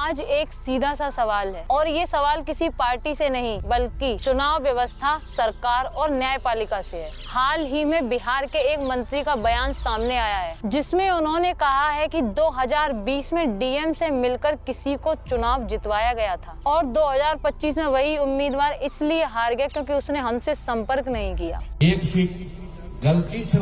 आज एक सीधा सा सवाल है और ये सवाल किसी पार्टी से नहीं बल्कि चुनाव व्यवस्था, सरकार और न्यायपालिका से है। हाल ही में बिहार के एक मंत्री का बयान सामने आया है जिसमें उन्होंने कहा है कि 2020 में डीएम से मिलकर किसी को चुनाव जितवाया गया था और 2025 में वही उम्मीदवार इसलिए हार गया क्योंकि उसने हमसे संपर्क नहीं किया। एक सीट गलती से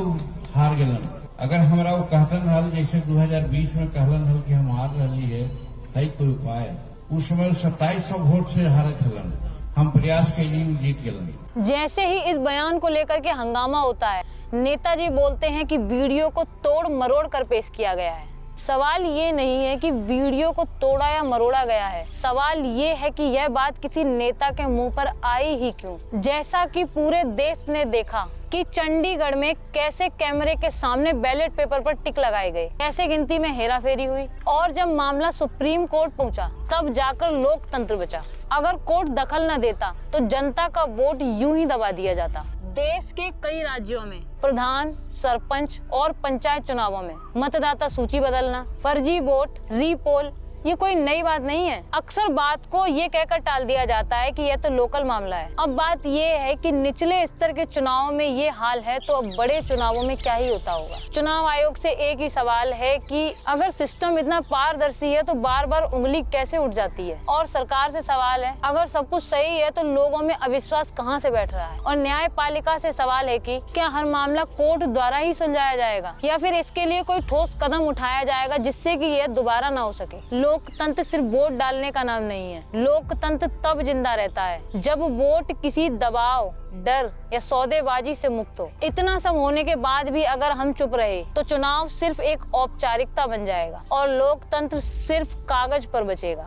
हार गलन। अगर हमरा वो कहतन हल जैसे 2020 में कहलन हल कि हम हार रही है कोई उपाय, उस समय 2700 वोट से हारत हलन, हम प्रयास के लिए जीत गलन। जैसे ही इस बयान को लेकर के हंगामा होता है, नेताजी बोलते हैं कि वीडियो को तोड़ मरोड़ कर पेश किया गया है। सवाल ये नहीं है कि वीडियो को तोड़ा या मरोड़ा गया है, सवाल ये है कि यह बात किसी नेता के मुंह पर आई ही क्यों। जैसा कि पूरे देश ने देखा कि चंडीगढ़ में कैसे कैमरे के सामने बैलेट पेपर पर टिक लगाए गए, कैसे गिनती में हेराफेरी हुई और जब मामला सुप्रीम कोर्ट पहुंचा तब जाकर लोकतंत्र बचा। अगर कोर्ट दखल न देता तो जनता का वोट यूं ही दबा दिया जाता। देश के कई राज्यों में प्रधान, सरपंच और पंचायत चुनावों में मतदाता सूची बदलना, फर्जी वोट, रीपोल ये कोई नई बात नहीं है। अक्सर बात को ये कहकर टाल दिया जाता है कि यह तो लोकल मामला है। अब बात ये है कि निचले स्तर के चुनावों में ये हाल है तो अब बड़े चुनावों में क्या ही होता होगा। चुनाव आयोग से एक ही सवाल है कि अगर सिस्टम इतना पारदर्शी है तो बार बार उंगली कैसे उठ जाती है। और सरकार से सवाल है, अगर सब कुछ सही है तो लोगों में अविश्वास कहाँ से बैठ रहा है। और न्यायपालिका से सवाल है कि क्या हर मामला कोर्ट द्वारा ही सुलझाया जाएगा या फिर इसके लिए कोई ठोस कदम उठाया जाएगा जिससे कि यह दोबारा न हो सके। लोकतंत्र सिर्फ वोट डालने का नाम नहीं है। लोकतंत्र तब जिंदा रहता है जब वोट किसी दबाव, डर या सौदेबाजी से मुक्त हो। इतना सब होने के बाद भी अगर हम चुप रहे तो चुनाव सिर्फ एक औपचारिकता बन जाएगा और लोकतंत्र सिर्फ कागज पर बचेगा।